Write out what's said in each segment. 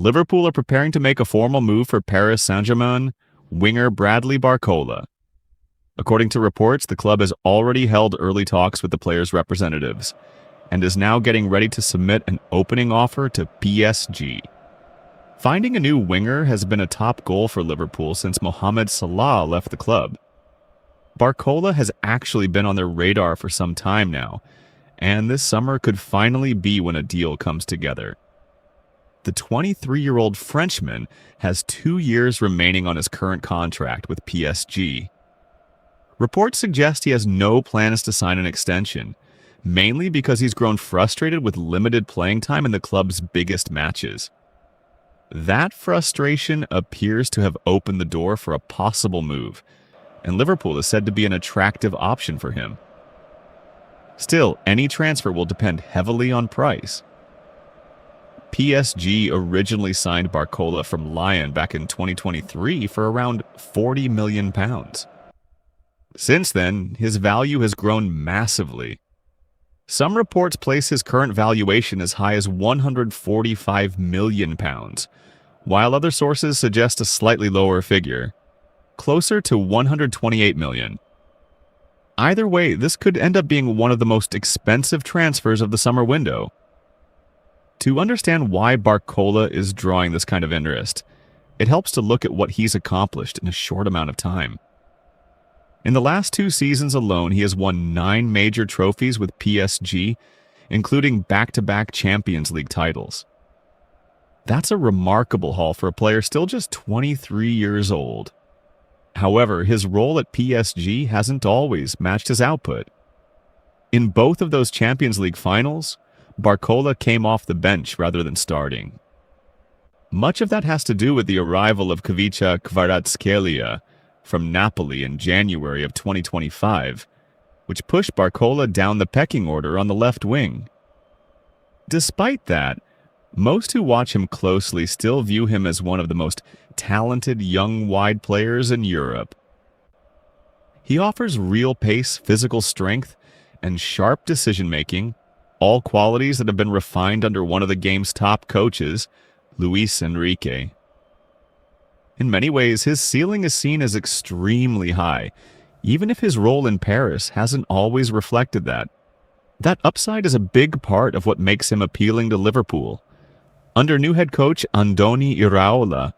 Liverpool are preparing to make a formal move for Paris Saint-Germain winger Bradley Barcola. According to reports, the club has already held early talks with the player's representatives and is now getting ready to submit an opening offer to PSG. Finding a new winger has been a top goal for Liverpool since Mohamed Salah left the club. Barcola has actually been on their radar for some time now, and this summer could finally be when a deal comes together. The 23-year-old Frenchman has 2 years remaining on his current contract with PSG. Reports suggest he has no plans to sign an extension, mainly because he's grown frustrated with limited playing time in the club's biggest matches. That frustration appears to have opened the door for a possible move, and Liverpool is said to be an attractive option for him. Still, any transfer will depend heavily on price. PSG originally signed Barcola from Lyon back in 2023 for around £40 million. Since then, his value has grown massively. Some reports place his current valuation as high as £145 million, while other sources suggest a slightly lower figure, closer to £128 million. Either way, this could end up being one of the most expensive transfers of the summer window. To understand why Barcola is drawing this kind of interest, it helps to look at what he's accomplished in a short amount of time. In the last 2 seasons alone, he has won 9 major trophies with PSG, including back-to-back Champions League titles. That's a remarkable haul for a player still just 23 years old. However, his role at PSG hasn't always matched his output. In both of those Champions League finals, Barcola came off the bench rather than starting. Much of that has to do with the arrival of Ivica Kvaratskhelia from Napoli in January of 2025, which pushed Barcola down the pecking order on the left wing. Despite that, most who watch him closely still view him as one of the most talented young wide players in Europe. He offers real pace, physical strength, and sharp decision-making, all qualities that have been refined under one of the game's top coaches, Luis Enrique. In many ways, his ceiling is seen as extremely high, even if his role in Paris hasn't always reflected that. That upside is a big part of what makes him appealing to Liverpool. Under new head coach Andoni Iraola,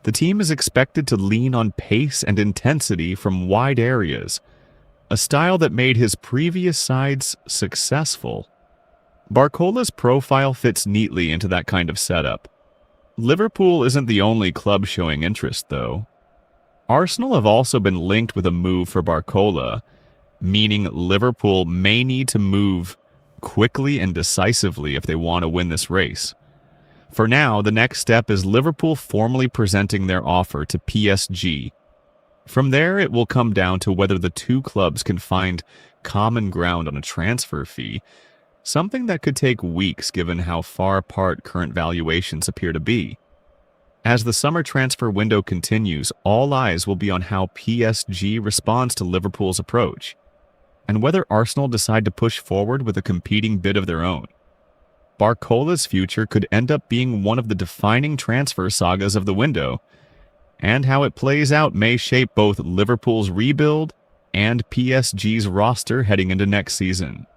the team is expected to lean on pace and intensity from wide areas, a style that made his previous sides successful. Barcola's profile fits neatly into that kind of setup. Liverpool isn't the only club showing interest, though. Arsenal have also been linked with a move for Barcola, meaning Liverpool may need to move quickly and decisively if they want to win this race. For now, the next step is Liverpool formally presenting their offer to PSG. From there, it will come down to whether the two clubs can find common ground on a transfer fee, something that could take weeks given how far apart current valuations appear to be. As the summer transfer window continues, all eyes will be on how PSG responds to Liverpool's approach, and whether Arsenal decide to push forward with a competing bid of their own. Barcola's future could end up being one of the defining transfer sagas of the window, and how it plays out may shape both Liverpool's rebuild and PSG's roster heading into next season.